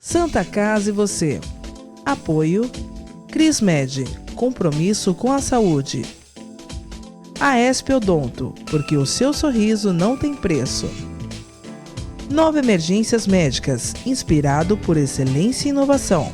Santa Casa e você. Apoio Crismed, compromisso com a saúde. Aesp Odonto, porque o seu sorriso não tem preço. Nova Emergências Médicas, inspirado por excelência e inovação.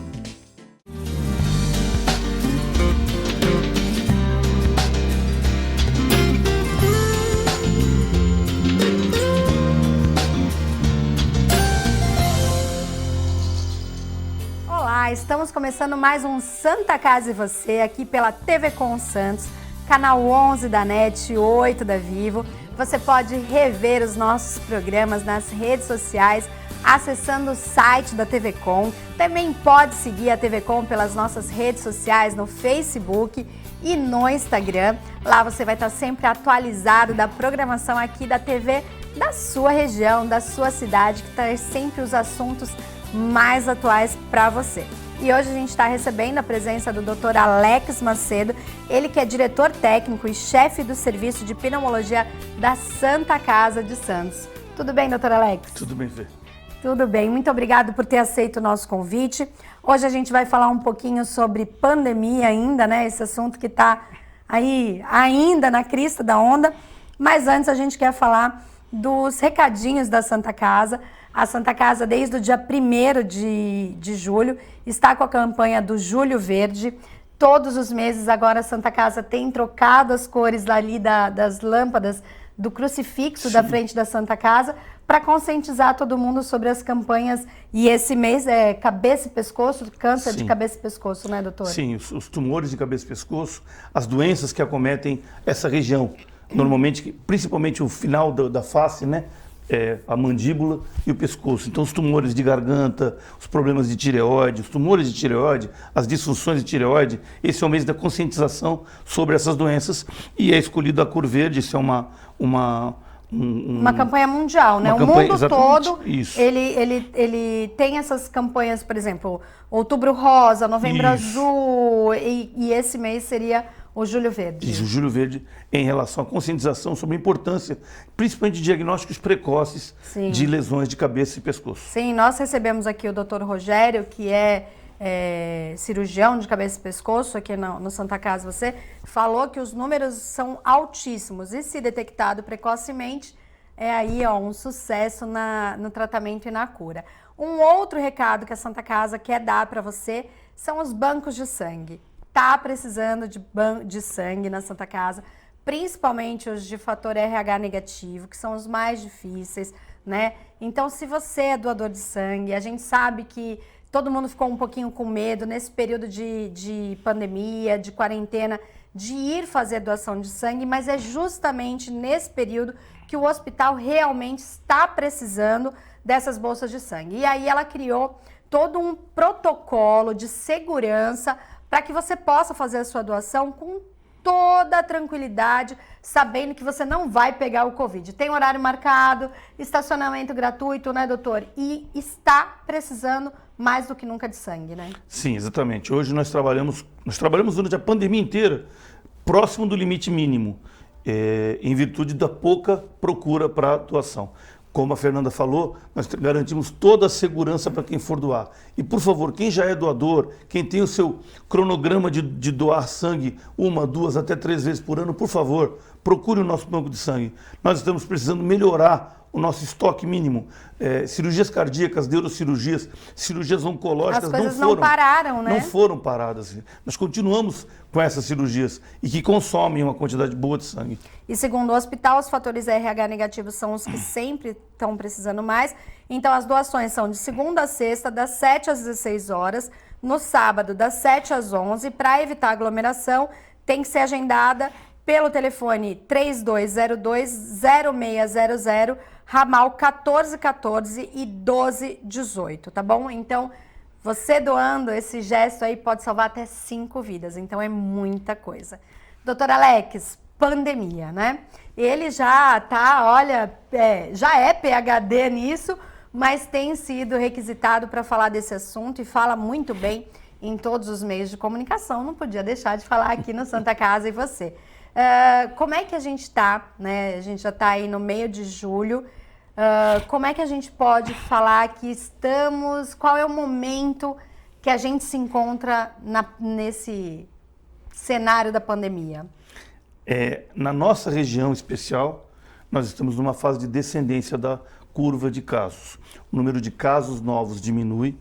Estamos começando mais um Santa Casa e Você, aqui pela TV Com Santos, canal 11 da NET, 8 da Vivo. Você pode rever os nossos programas nas redes sociais, acessando o site da TV Com. Também pode seguir a TV Com pelas nossas redes sociais, no Facebook e no Instagram. Lá você vai estar sempre atualizado da programação aqui da TV da sua região, da sua cidade, que traz sempre os assuntos mais atuais para você. E hoje a gente está recebendo a presença do Dr. Alex Macedo, ele que é diretor técnico e chefe do serviço de pneumologia da Santa Casa de Santos. Tudo bem, Dr. Alex? Tudo bem, Fê. Tudo bem, muito obrigado por ter aceito o nosso convite. Hoje a gente vai falar um pouquinho sobre pandemia ainda, né? Esse assunto que está aí ainda na crista da onda. Mas antes a gente quer falar dos recadinhos da Santa Casa. A Santa Casa, desde o dia 1º de julho, está com a campanha do Julho Verde. Todos os meses agora a Santa Casa tem trocado as cores ali das lâmpadas do crucifixo da frente da Santa Casa para conscientizar todo mundo sobre as campanhas. E esse mês é cabeça e pescoço, câncer de cabeça e pescoço, né, doutor? Sim, os tumores de cabeça e pescoço, as doenças que acometem essa região. Normalmente, principalmente o final da face, né? A mandíbula e o pescoço. Então, os tumores de garganta, os problemas de tireoide, os tumores de tireoide, as disfunções de tireoide, esse é o mês da conscientização sobre essas doenças e é escolhido a cor verde. Isso é uma campanha mundial, né? O mundo todo, isso. Ele tem essas campanhas, por exemplo, Outubro Rosa, Novembro Azul, e esse mês seria o Julho Verde. Isso, o Julho Verde em relação à conscientização sobre a importância, principalmente de diagnósticos precoces de lesões de cabeça e pescoço. Sim, nós recebemos aqui o Dr. Rogério, que é cirurgião de cabeça e pescoço aqui no Santa Casa. Você falou que os números são altíssimos e, se detectado precocemente, é aí um sucesso no tratamento e na cura. Um outro recado que a Santa Casa quer dar para você são os bancos de sangue. Tá precisando de sangue na Santa Casa, principalmente os de fator RH negativo, que são os mais difíceis, né? Então, se você é doador de sangue, a gente sabe que todo mundo ficou um pouquinho com medo nesse período de pandemia, de quarentena, de ir fazer doação de sangue, mas é justamente nesse período que o hospital realmente está precisando dessas bolsas de sangue. E aí ela criou todo um protocolo de segurança para que você possa fazer a sua doação com toda a tranquilidade, sabendo que você não vai pegar o Covid. Tem horário marcado, estacionamento gratuito, né, doutor? E está precisando mais do que nunca de sangue, né? Sim, exatamente. Hoje nós trabalhamos durante a pandemia inteira próximo do limite mínimo, em virtude da pouca procura para doação. Como a Fernanda falou, nós garantimos toda a segurança para quem for doar. E, por favor, quem já é doador, quem tem o seu cronograma de doar sangue 1, 2, até 3 vezes por ano, por favor, procure o nosso banco de sangue. Nós estamos precisando melhorar o nosso estoque mínimo. Cirurgias cardíacas, neurocirurgias, cirurgias oncológicas as coisas não pararam, né? Não foram paradas. Nós continuamos com essas cirurgias e que consomem uma quantidade boa de sangue. E segundo o hospital, os fatores RH negativos são os que sempre estão precisando mais. Então, as doações são de segunda a sexta, das 7 às 16 horas, no sábado, das 7 às 11. Para evitar aglomeração, tem que ser agendada pelo telefone 3202-0600, ramal 1414 e 1218, tá bom? Então, você doando esse gesto aí pode salvar até 5 vidas, então é muita coisa. Doutor Alex, pandemia, né? Ele já tá, olha, já é PhD nisso, mas tem sido requisitado para falar desse assunto e fala muito bem em todos os meios de comunicação. Não podia deixar de falar aqui no Santa Casa e Você. Como é que a gente está, né? A gente já está aí no meio de julho. Como é que a gente pode falar que estamos... Qual é o momento que a gente se encontra nesse cenário da pandemia? Na nossa região especial, nós estamos numa fase de descendência da curva de casos. O número de casos novos diminui,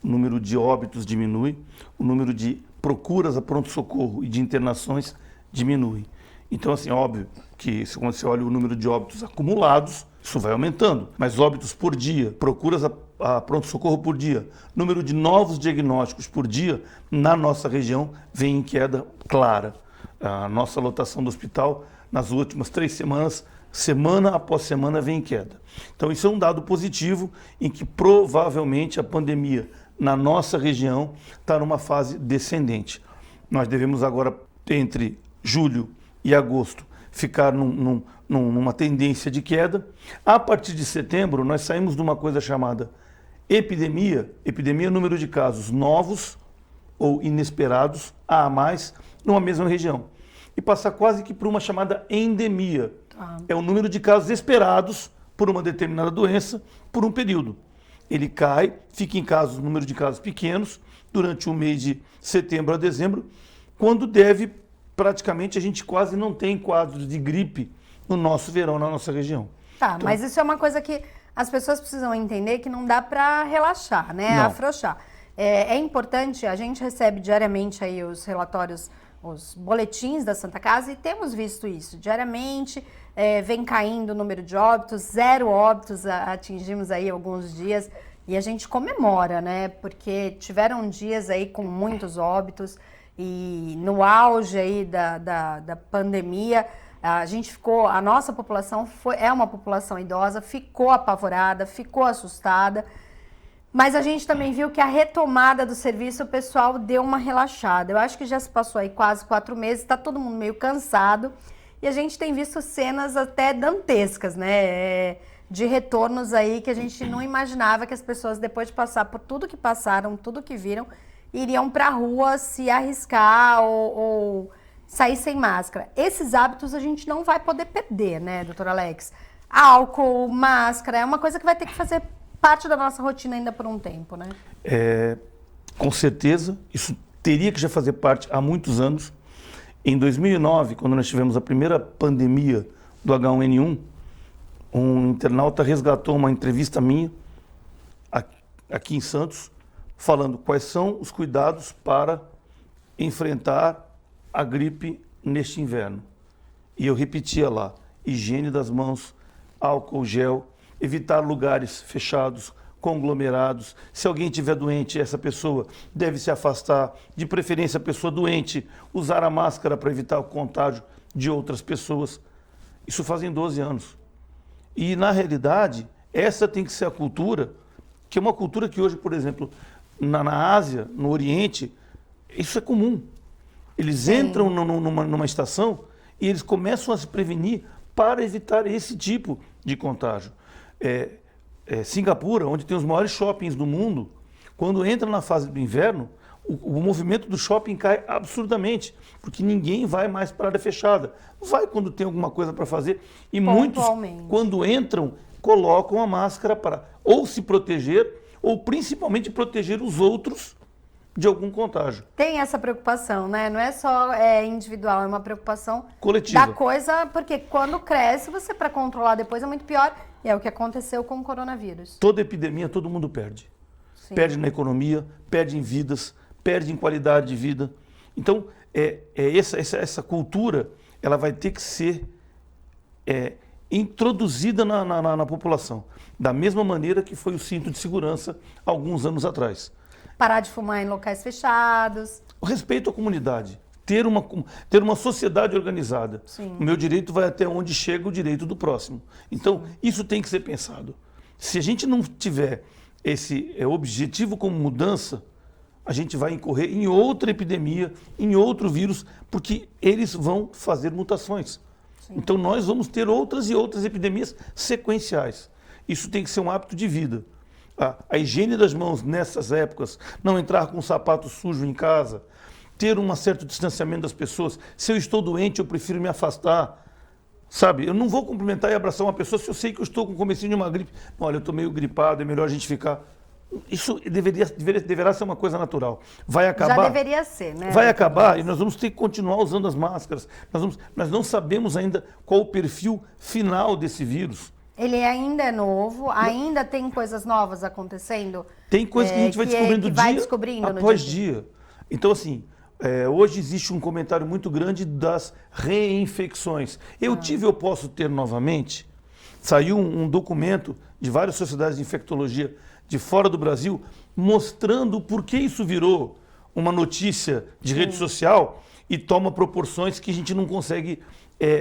o número de óbitos diminui, o número de procuras a pronto-socorro e de internações diminui. Então, assim, óbvio que quando você olha o número de óbitos acumulados, isso vai aumentando. Mas óbitos por dia, procuras a pronto-socorro por dia, número de novos diagnósticos por dia, na nossa região, vem em queda clara. A nossa lotação do hospital, nas últimas 3 semanas, semana após semana, vem em queda. Então, isso é um dado positivo em que provavelmente a pandemia na nossa região está numa fase descendente. Nós devemos agora, entre julho e agosto, ficar numa tendência de queda. A partir de setembro, nós saímos de uma coisa chamada epidemia é o número de casos novos ou inesperados a mais numa mesma região. E passar quase que por uma chamada endemia. É o número de casos esperados por uma determinada doença por um período. Ele cai, fica em casos, número de casos pequenos, durante o mês de setembro a dezembro, quando praticamente a gente quase não tem quadros de gripe no nosso verão, na nossa região. Tá, então, mas isso é uma coisa que as pessoas precisam entender, que não dá para relaxar, né? Não. Afrouxar. É importante, a gente recebe diariamente aí os relatórios, os boletins da Santa Casa, e temos visto isso diariamente. Vem caindo o número de óbitos, 0 óbitos atingimos aí alguns dias, e a gente comemora, né? Porque tiveram dias aí com muitos óbitos, e no auge aí da pandemia, a nossa população é uma população idosa, ficou apavorada, ficou assustada, mas a gente também viu que a retomada do serviço, o pessoal deu uma relaxada. Eu acho que já se passou aí quase 4 meses, está todo mundo meio cansado, e a gente tem visto cenas até dantescas, né? De retornos aí que a gente não imaginava que as pessoas, depois de passar por tudo que passaram, tudo que viram, iriam para a rua se arriscar ou sair sem máscara. Esses hábitos a gente não vai poder perder, né, doutor Alex? Álcool, máscara, é uma coisa que vai ter que fazer parte da nossa rotina ainda por um tempo, né? Com certeza, isso teria que já fazer parte há muitos anos. Em 2009, quando nós tivemos a primeira pandemia do H1N1, um internauta resgatou uma entrevista minha aqui em Santos, falando quais são os cuidados para enfrentar a gripe neste inverno. E eu repetia lá: higiene das mãos, álcool gel, evitar lugares fechados, conglomerados. Se alguém estiver doente, essa pessoa deve se afastar, de preferência a pessoa doente, usar a máscara para evitar o contágio de outras pessoas. Isso fazem 12 anos. E, na realidade, essa tem que ser a cultura, que é uma cultura que hoje, por exemplo, na Ásia, no Oriente, isso é comum. Eles entram numa estação e eles começam a se prevenir para evitar esse tipo de contágio. Singapura, onde tem os maiores shoppings do mundo, quando entra na fase do inverno, o movimento do shopping cai absurdamente, porque ninguém vai mais para a área fechada. Vai quando tem alguma coisa para fazer, e muitos, quando entram, colocam a máscara para ou se proteger, ou principalmente proteger os outros de algum contágio. Tem essa preocupação, né? Não é só individual, é uma preocupação coletiva da coisa, porque quando cresce, você para controlar depois é muito pior, e é o que aconteceu com o coronavírus. Toda epidemia, todo mundo perde. Sim. Perde na economia, perde em vidas, perde em qualidade de vida. Então, essa cultura, ela vai ter que ser introduzida na população, da mesma maneira que foi o cinto de segurança alguns anos atrás. Parar de fumar em locais fechados. O respeito à comunidade. Ter uma sociedade organizada. Sim. O meu direito vai até onde chega o direito do próximo. Então, isso tem que ser pensado. Se a gente não tiver esse objetivo como mudança, a gente vai incorrer em outra epidemia, em outro vírus, porque eles vão fazer mutações. Sim. Então, nós vamos ter outras e outras epidemias sequenciais. Isso tem que ser um hábito de vida. A higiene das mãos nessas épocas, não entrar com um sapato sujo em casa, ter um certo distanciamento das pessoas. Se eu estou doente, eu prefiro me afastar. Sabe, eu não vou cumprimentar e abraçar uma pessoa se eu sei que eu estou com o comecinho de uma gripe. Olha, eu estou meio gripado, é melhor a gente ficar... Isso deverá ser uma coisa natural. Vai acabar... Já deveria ser, né? Vai acabar e nós vamos ter que continuar usando as máscaras. Nós não sabemos ainda qual o perfil final desse vírus. Ele ainda é novo, ainda tem coisas novas acontecendo? Tem coisas que a gente vai descobrindo dia após dia. Então, assim, hoje existe um comentário muito grande das reinfecções. Eu posso ter novamente. Saiu um documento de várias sociedades de infectologia de fora do Brasil mostrando por que isso virou uma notícia de rede social e toma proporções que a gente não consegue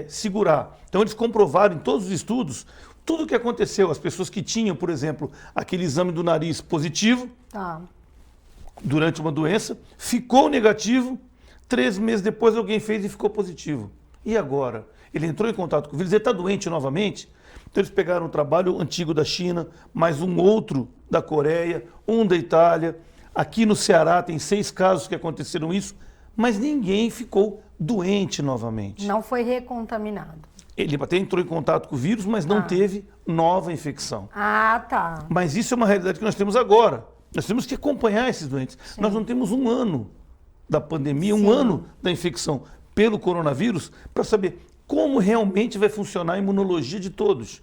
segurar. Então, eles comprovaram em todos os estudos tudo o que aconteceu. As pessoas que tinham, por exemplo, aquele exame do nariz positivo durante uma doença, ficou negativo, 3 meses depois alguém fez e ficou positivo. E agora? Ele entrou em contato com o vírus, ele está doente novamente. Então eles pegaram um trabalho antigo da China, mais um outro da Coreia, um da Itália. Aqui no Ceará tem 6 casos que aconteceram isso, mas ninguém ficou doente novamente. Não foi recontaminado. Ele até entrou em contato com o vírus, mas não teve nova infecção. Ah, tá. Mas isso é uma realidade que nós temos agora. Nós temos que acompanhar esses doentes. Sim. Nós não temos um ano da pandemia, um ano da infecção pelo coronavírus, para saber como realmente vai funcionar a imunologia de todos.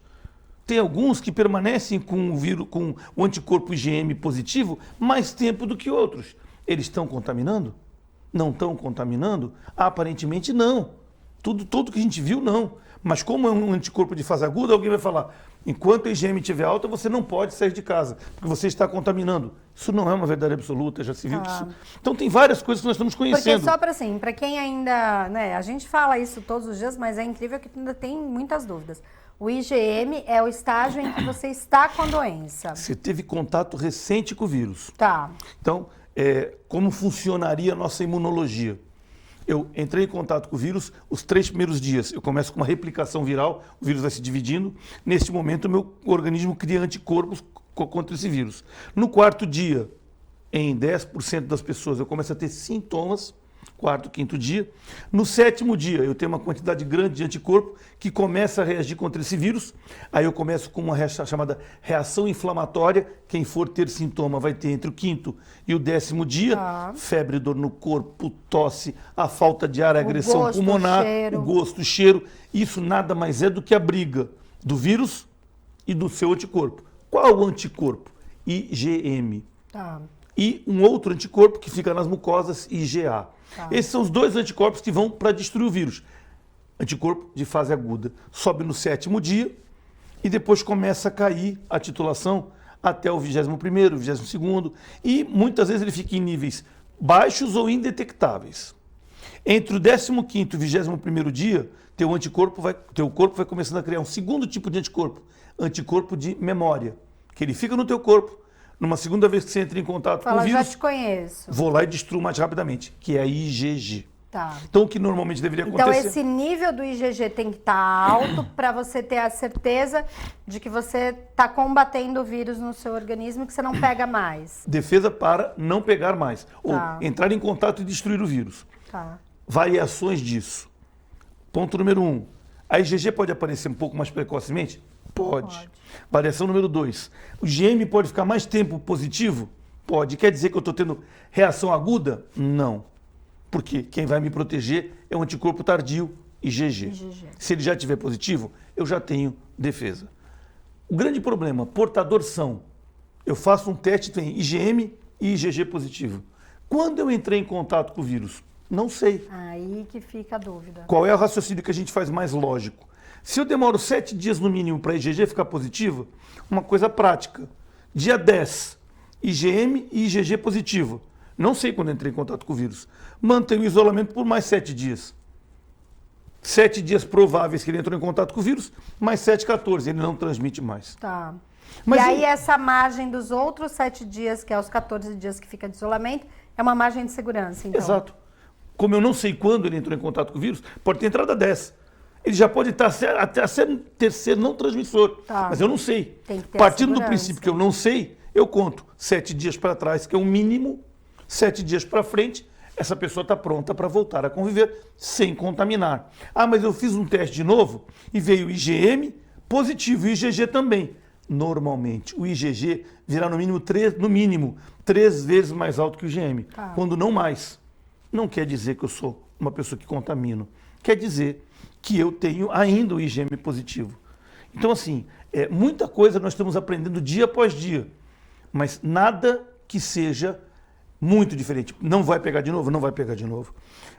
Tem alguns que permanecem com o vírus, com o anticorpo IgM positivo mais tempo do que outros. Eles estão contaminando? Não estão contaminando? Aparentemente não. Tudo que a gente viu, não. Mas como é um anticorpo de fase aguda, alguém vai falar, enquanto a IgM estiver alta, você não pode sair de casa, porque você está contaminando. Isso não é uma verdade absoluta, já se viu isso. Então tem várias coisas que nós estamos conhecendo. Porque só para quem ainda, né, a gente fala isso todos os dias, mas é incrível que ainda tem muitas dúvidas. O IgM é o estágio em que você está com a doença. Você teve contato recente com o vírus. Tá. Então, como funcionaria a nossa imunologia? Eu entrei em contato com o vírus, os 3 primeiros dias eu começo com uma replicação viral, o vírus vai se dividindo. Neste momento, o meu organismo cria anticorpos contra esse vírus. No 4º dia, em 10% das pessoas, eu começo a ter sintomas, 4º, 5º dia. No 7º dia, eu tenho uma quantidade grande de anticorpo que começa a reagir contra esse vírus. Aí eu começo com uma chamada reação inflamatória. Quem for ter sintoma vai ter entre o 5º e o 10º dia. Febre, dor no corpo, tosse, a falta de ar, a agressão pulmonar, o gosto, o cheiro. Isso nada mais é do que a briga do vírus e do seu anticorpo. Qual o anticorpo? IgM. E um outro anticorpo que fica nas mucosas, IgA. Esses são os 2 anticorpos que vão para destruir o vírus. Anticorpo de fase aguda. Sobe no 7º dia e depois começa a cair a titulação até o 21º, 22º. E muitas vezes ele fica em níveis baixos ou indetectáveis. Entre o 15º e o 21º dia, teu corpo vai começando a criar um segundo tipo de anticorpo de memória, que ele fica no teu corpo. Numa segunda vez que você entra em contato com o vírus, já te conheço. Vou lá e destruo mais rapidamente, que é a IgG. Tá. Então, o que normalmente deveria acontecer... Então, esse nível do IgG tem que estar alto para você ter a certeza de que você está combatendo o vírus no seu organismo e que você não pega mais. Defesa para não pegar mais. Ou entrar em contato e destruir o vírus. Variações disso. Ponto número 1. A IgG pode aparecer um pouco mais precocemente? Pode. Variação número 2. O IgM pode ficar mais tempo positivo? Pode. Quer dizer que eu estou tendo reação aguda? Não. Porque quem vai me proteger é um anticorpo tardio, IgG. Se ele já estiver positivo, eu já tenho defesa. O grande problema, portador são. Eu faço um teste, tem IgM e IgG positivo. Quando eu entrei em contato com o vírus? Não sei. Aí que fica a dúvida. Qual é o raciocínio que a gente faz mais lógico? Se eu demoro 7 dias no mínimo para a IgG ficar positiva, uma coisa prática. Dia 10, IgM e IgG positivo. Não sei quando entrei em contato com o vírus. Mantenho o isolamento por mais 7 dias. 7 dias prováveis que ele entrou em contato com o vírus, mais 7, 14. Ele não transmite mais. Tá. Mas e aí essa margem dos outros 7 dias, que é os 14 dias que fica de isolamento, é uma margem de segurança, então? Exato. Como eu não sei quando ele entrou em contato com o vírus, pode ter entrado a 10. Ele já pode estar até ser terceiro não transmissor, mas eu não sei. Partindo do princípio que eu não sei, eu conto 7 dias para trás, que é o mínimo, 7 dias para frente essa pessoa está pronta para voltar a conviver sem contaminar. Ah, mas eu fiz um teste de novo e veio IgM positivo e IgG também. Normalmente, o IgG virá no mínimo 3 vezes mais alto que o IgM, quando não mais. Não quer dizer que eu sou uma pessoa que contamino, quer dizer que eu tenho ainda o IgM positivo. Então, assim, muita coisa nós estamos aprendendo dia após dia, mas nada que seja muito diferente. Não vai pegar de novo? Não vai pegar de novo.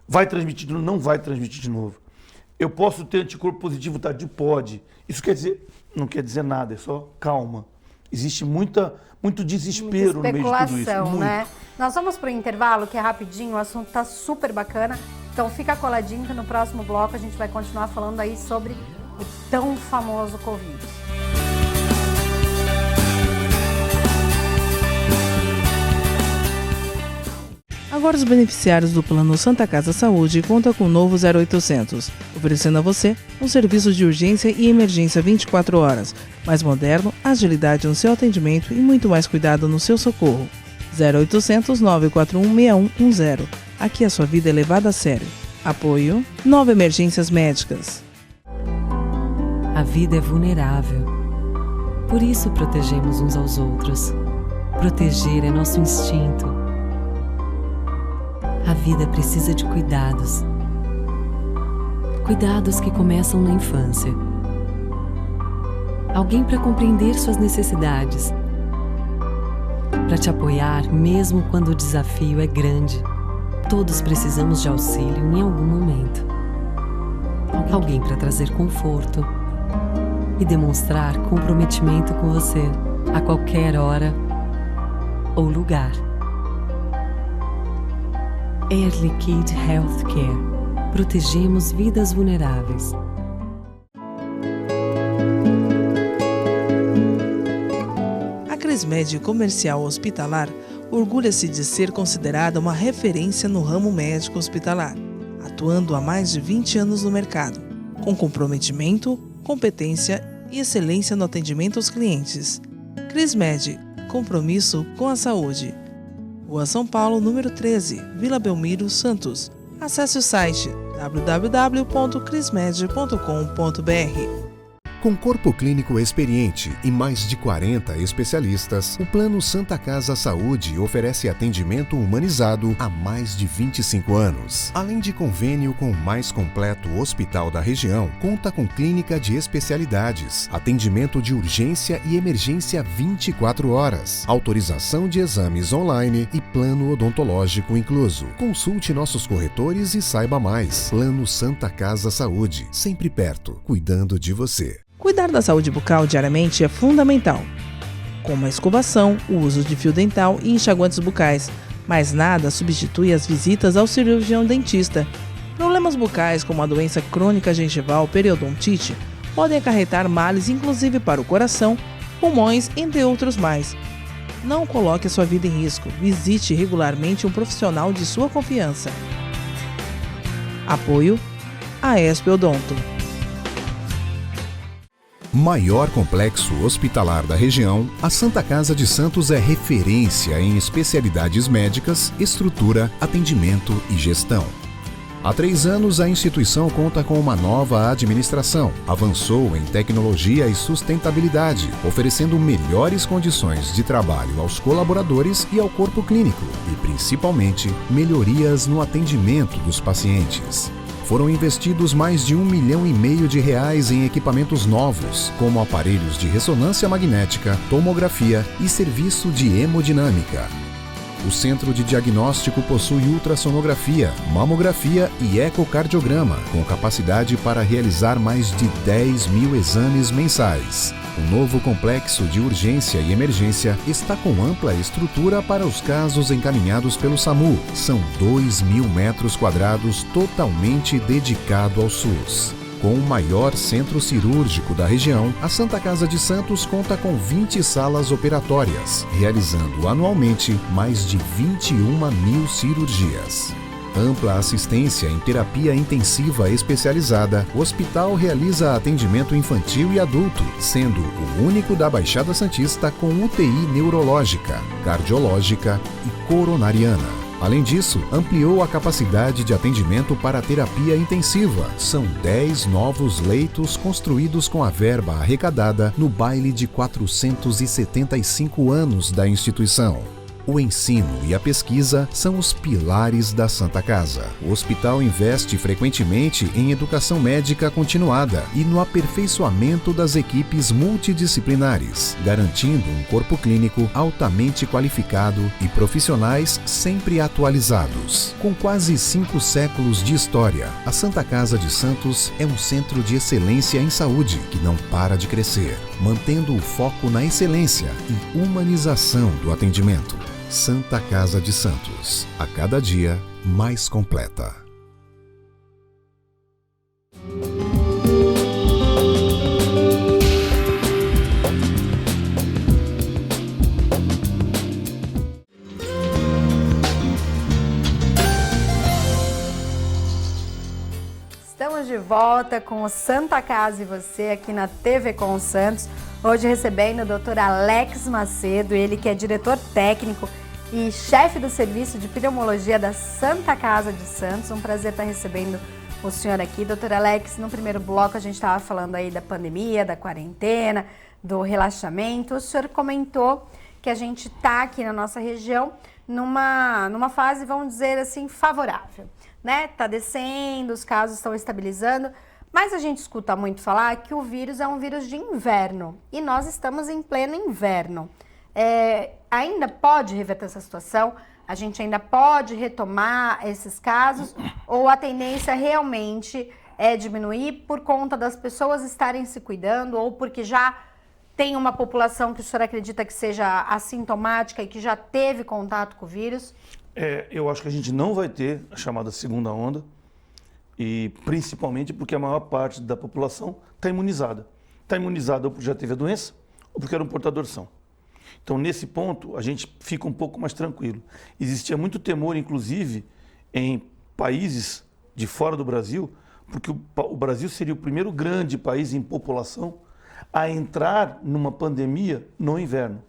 Vai transmitir de novo? Não vai transmitir de novo. Eu posso ter anticorpo positivo tardio? Pode. Isso quer dizer, não quer dizer nada, é só calma. Existe muito desespero no meio de tudo isso. Muito. Né? Nós vamos para o intervalo, que é rapidinho, o assunto está super bacana. Então fica coladinho que no próximo bloco a gente vai continuar falando aí sobre o tão famoso Covid. Agora os beneficiários do Plano Santa Casa Saúde contam com o novo 0800, oferecendo a você um serviço de urgência e emergência 24 horas, mais moderno, agilidade no seu atendimento e muito mais cuidado no seu socorro. 0800 941 6110. Aqui a sua vida é levada a sério. Apoio 9 Emergências Médicas. A vida é vulnerável. Por isso protegemos uns aos outros. Proteger é nosso instinto. A vida precisa de cuidados. Cuidados que começam na infância. Alguém para compreender suas necessidades. Para te apoiar mesmo quando o desafio é grande. Todos precisamos de auxílio em algum momento. Alguém para trazer conforto e demonstrar comprometimento com você a qualquer hora ou lugar. Air Liquide Healthcare. Protegemos vidas vulneráveis. A Crismed Comercial Hospitalar orgulha-se de ser considerada uma referência no ramo médico hospitalar, atuando há mais de 20 anos no mercado, com comprometimento, competência e excelência no atendimento aos clientes. Crismed, compromisso com a saúde. Rua São Paulo, número 13, Vila Belmiro, Santos. Acesse o site www.crismed.com.br. Com corpo clínico experiente e mais de 40 especialistas, o Plano Santa Casa Saúde oferece atendimento humanizado há mais de 25 anos. Além de convênio com o mais completo hospital da região, conta com clínica de especialidades, atendimento de urgência e emergência 24 horas, autorização de exames online e plano odontológico incluso. Consulte nossos corretores e saiba mais. Plano Santa Casa Saúde, sempre perto, cuidando de você. Cuidar da saúde bucal diariamente é fundamental, como a escovação, o uso de fio dental e enxaguantes bucais, mas nada substitui as visitas ao cirurgião dentista. Problemas bucais como a doença crônica gengival periodontite podem acarretar males inclusive para o coração, pulmões, entre outros mais. Não coloque a sua vida em risco, visite regularmente um profissional de sua confiança. Apoio AESP Odonto. Maior complexo hospitalar da região, a Santa Casa de Santos é referência em especialidades médicas, estrutura, atendimento e gestão. Há 3 anos, a instituição conta com uma nova administração, avançou em tecnologia e sustentabilidade, oferecendo melhores condições de trabalho aos colaboradores e ao corpo clínico e, principalmente, melhorias no atendimento dos pacientes. Foram investidos mais de R$1,5 milhão em equipamentos novos, como aparelhos de ressonância magnética, tomografia e serviço de hemodinâmica. O centro de diagnóstico possui ultrassonografia, mamografia e ecocardiograma, com capacidade para realizar mais de 10 mil exames mensais. O novo complexo de urgência e emergência está com ampla estrutura para os casos encaminhados pelo SAMU. São 2.000 metros quadrados totalmente dedicado ao SUS. Com o maior centro cirúrgico da região, a Santa Casa de Santos conta com 20 salas operatórias, realizando anualmente mais de 21 mil cirurgias. Ampla assistência em terapia intensiva especializada, o hospital realiza atendimento infantil e adulto, sendo o único da Baixada Santista com UTI neurológica, cardiológica e coronariana. Além disso, ampliou a capacidade de atendimento para a terapia intensiva. São 10 novos leitos construídos com a verba arrecadada no baile de 475 anos da instituição. O ensino e a pesquisa são os pilares da Santa Casa. O hospital investe frequentemente em educação médica continuada e no aperfeiçoamento das equipes multidisciplinares, garantindo um corpo clínico altamente qualificado e profissionais sempre atualizados. Com quase 5 séculos de história, a Santa Casa de Santos é um centro de excelência em saúde que não para de crescer, mantendo o foco na excelência e humanização do atendimento. Santa Casa de Santos, a cada dia mais completa. Estamos de volta com o Santa Casa e você aqui na TV com o Santos. Hoje recebendo o Dr. Alex Macedo, ele que é diretor técnico e chefe do serviço de pneumologia da Santa Casa de Santos. Um prazer estar recebendo o senhor aqui. Dr. Alex, no primeiro bloco a gente estava falando aí da pandemia, da quarentena, do relaxamento. O senhor comentou que a gente está aqui na nossa região numa fase, vamos dizer assim, favorável, né? Tá descendo, os casos estão estabilizando. Mas a gente escuta muito falar que o vírus é um vírus de inverno e nós estamos em pleno inverno. Ainda pode reverter essa situação? A gente ainda pode retomar esses casos? Ou a tendência realmente é diminuir por conta das pessoas estarem se cuidando ou porque já tem uma população que o senhor acredita que seja assintomática e que já teve contato com o vírus? Eu acho que a gente não vai ter a chamada segunda onda. E principalmente porque a maior parte da população está imunizada. Está imunizada ou porque já teve a doença ou porque era um portador são. Então, nesse ponto, a gente fica um pouco mais tranquilo. Existia muito temor, inclusive, em países de fora do Brasil, porque o Brasil seria o primeiro grande país em população a entrar numa pandemia no inverno.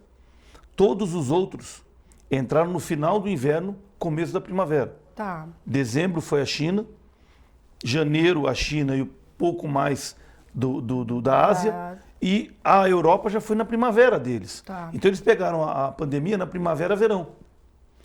Todos os outros entraram no final do inverno, começo da primavera. Tá. Dezembro foi a China, janeiro a China e um pouco mais da Ásia, e a Europa já foi na primavera deles. Tá. Então eles pegaram a pandemia na primavera-verão.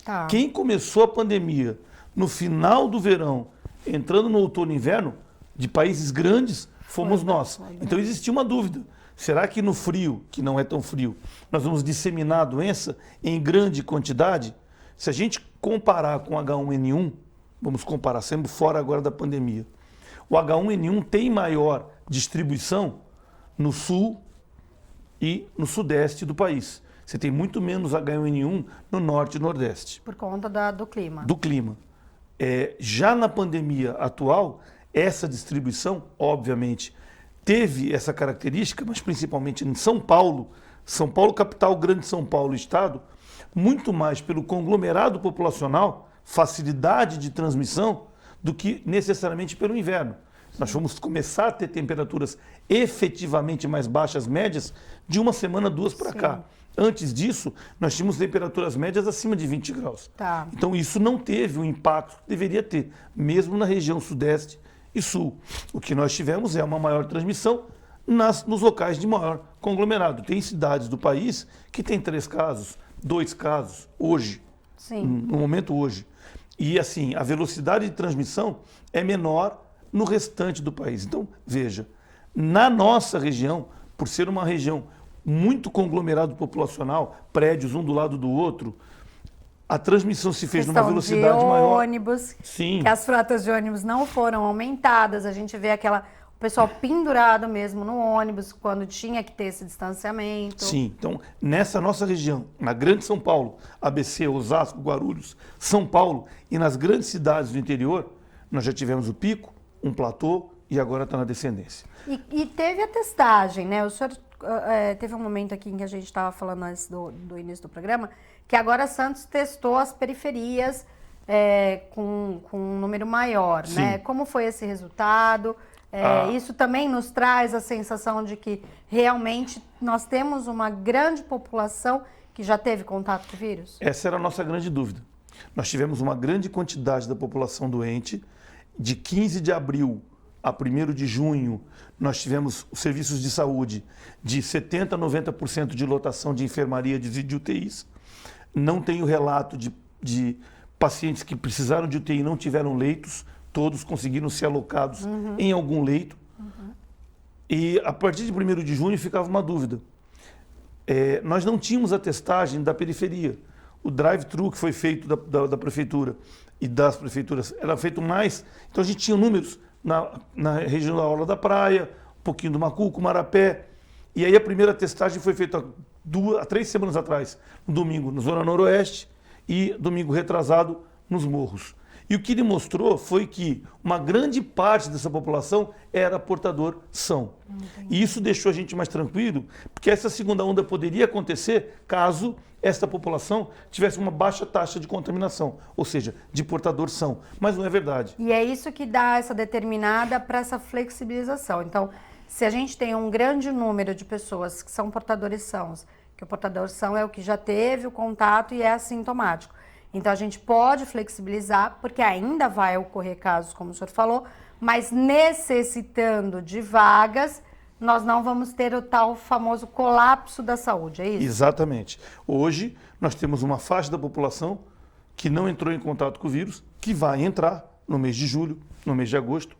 Tá. Quem começou a pandemia no final do verão, entrando no outono e inverno, de países grandes, fomos nós. Então existia uma dúvida. Será que no frio, que não é tão frio, nós vamos disseminar a doença em grande quantidade? Se a gente comparar com H1N1, vamos comparar, sendo fora agora da pandemia. O H1N1 tem maior distribuição no sul e no sudeste do país. Você tem muito menos H1N1 no norte e nordeste. Por conta do clima. Do clima. Já na pandemia atual, essa distribuição, obviamente, teve essa característica, mas principalmente em São Paulo capital, Grande São Paulo, estado, muito mais pelo conglomerado populacional, facilidade de transmissão, do que necessariamente pelo inverno. Nós vamos começar a ter temperaturas efetivamente mais baixas, médias, de uma semana, 2 para cá. Antes disso, nós tínhamos temperaturas médias acima de 20 graus. Tá. Então isso não teve o impacto que deveria ter, mesmo na região sudeste e sul. O que nós tivemos é uma maior transmissão nos locais de maior conglomerado. Tem cidades do país que tem 3 casos, 2 casos, hoje. Sim. No momento hoje. E assim, a velocidade de transmissão é menor no restante do país. Então, veja, na nossa região, por ser uma região muito conglomerado populacional, prédios um do lado do outro, a transmissão se fez numa velocidade maior. Ônibus, Sim. Que as frotas de ônibus não foram aumentadas, a gente vê o pessoal pendurado mesmo no ônibus, quando tinha que ter esse distanciamento. Sim, então nessa nossa região, na Grande São Paulo, ABC, Osasco, Guarulhos, São Paulo e nas grandes cidades do interior, nós já tivemos o pico, um platô e agora está na descendência. E teve a testagem, né? O senhor teve um momento aqui em que a gente estava falando antes do início do programa, que agora Santos testou as periferias com um número maior, Sim. né? Como foi esse resultado? Isso também nos traz a sensação de que realmente nós temos uma grande população que já teve contato com o vírus? Essa era a nossa grande dúvida. Nós tivemos uma grande quantidade da população doente. De 15 de abril a 1º de junho, nós tivemos os serviços de saúde de 70% a 90% de lotação de enfermaria de UTIs. Não tenho relato de pacientes que precisaram de UTI e não tiveram leitos. Todos conseguiram ser alocados em algum leito. E a partir de 1º de junho ficava uma dúvida. Nós não tínhamos a testagem da periferia. O drive-thru que foi feito da prefeitura e das prefeituras era feito mais. Então a gente tinha números na região da Orla da Praia, um pouquinho do Macuco, Marapé. E aí a primeira testagem foi feita há 3 semanas atrás, no domingo na Zona Noroeste e domingo retrasado nos Morros. E o que ele mostrou foi que uma grande parte dessa população era portador são. E isso deixou a gente mais tranquilo, porque essa segunda onda poderia acontecer caso esta população tivesse uma baixa taxa de contaminação, ou seja, de portador são. Mas não é verdade. E é isso que dá essa determinada para essa flexibilização. Então, se a gente tem um grande número de pessoas que são portadores sãos, que o portador são é o que já teve o contato e é assintomático. Então, a gente pode flexibilizar, porque ainda vai ocorrer casos, como o senhor falou, mas necessitando de vagas, nós não vamos ter o tal famoso colapso da saúde, é isso? Exatamente. Hoje, nós temos uma faixa da população que não entrou em contato com o vírus, que vai entrar no mês de julho, no mês de agosto.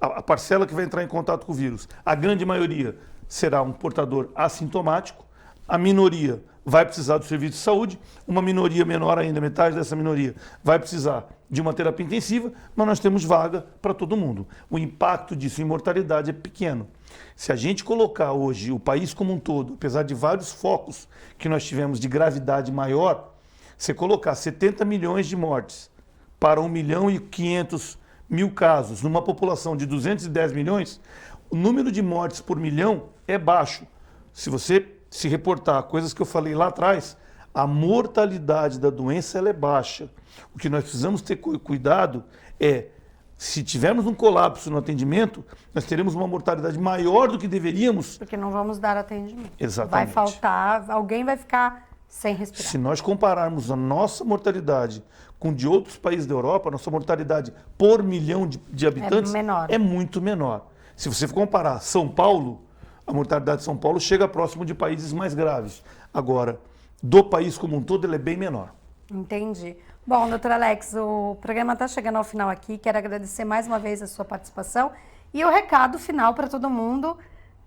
A parcela que vai entrar em contato com o vírus, a grande maioria será um portador assintomático, a minoria vai precisar do serviço de saúde, uma minoria menor ainda, metade dessa minoria, vai precisar de uma terapia intensiva, mas nós temos vaga para todo mundo. O impacto disso em mortalidade é pequeno. Se a gente colocar hoje o país como um todo, apesar de vários focos que nós tivemos de gravidade maior, você colocar 70 milhões de mortes para 1.500.000 casos, numa população de 210 milhões, o número de mortes por milhão é baixo. Se você se reportar coisas que eu falei lá atrás, a mortalidade da doença ela é baixa. O que nós precisamos ter cuidado é, se tivermos um colapso no atendimento, nós teremos uma mortalidade maior do que deveríamos. Porque não vamos dar atendimento. Exatamente. Vai faltar, alguém vai ficar sem respirar. Se nós compararmos a nossa mortalidade com de outros países da Europa, a nossa mortalidade por milhão de habitantes é muito menor. Se você comparar São Paulo, a mortalidade de São Paulo chega próximo de países mais graves. Agora, do país como um todo, ele é bem menor. Entendi. Bom, doutor Alex, o programa está chegando ao final aqui. Quero agradecer mais uma vez a sua participação e o recado final para todo mundo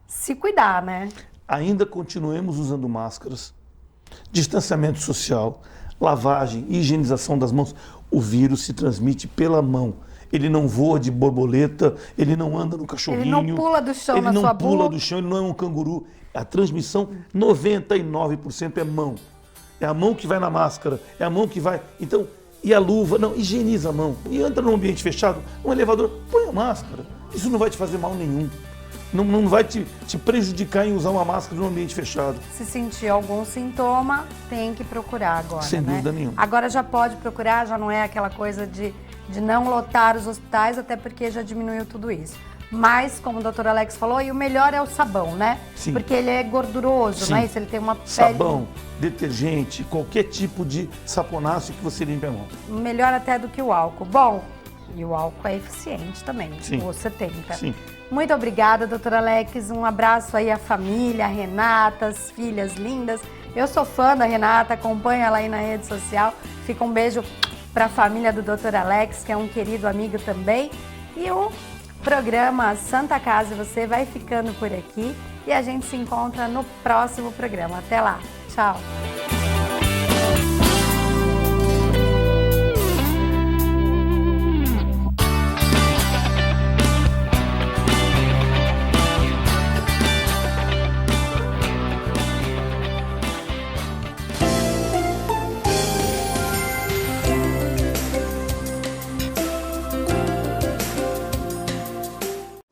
se cuidar, né? Ainda continuemos usando máscaras, distanciamento social, lavagem, higienização das mãos. O vírus se transmite pela mão. Ele não voa de borboleta, ele não anda no cachorrinho. Ele não pula do chão na sua boca. Ele não pula do chão, ele não é um canguru. A transmissão, 99% é mão. É a mão que vai na máscara, é a mão que vai... Então, e a luva? Não, higieniza a mão. E entra num ambiente fechado, um elevador, põe a máscara. Isso não vai te fazer mal nenhum. Não vai te prejudicar em usar uma máscara num ambiente fechado. Se sentir algum sintoma, tem que procurar agora, sem dúvida nenhuma. Agora já pode procurar, já não é aquela coisa de não lotar os hospitais, até porque já diminuiu tudo isso. Mas, como o doutor Alex falou, e o melhor é o sabão, né? Sim. Porque ele é gorduroso, Sim. não é isso? Ele tem uma pele... Sabão, detergente, qualquer tipo de saponáceo que você limpe a mão. Melhor até do que o álcool. Bom, e o álcool é eficiente também, Sim. o 70. Sim. Muito obrigada, doutor Alex. Um abraço aí à família, a Renata, as filhas lindas. Eu sou fã da Renata, acompanho ela aí na rede social. Fica um beijo para a família do doutor Alex, que é um querido amigo também. E o programa Santa Casa e Você vai ficando por aqui e a gente se encontra no próximo programa. Até lá. Tchau.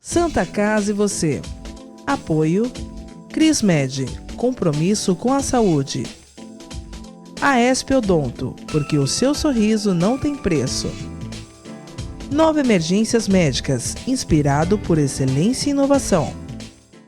Santa Casa e Você. Apoio Crismed, compromisso com a saúde. AESP Odonto, porque o seu sorriso não tem preço. Nova Emergências Médicas, inspirado por excelência e inovação.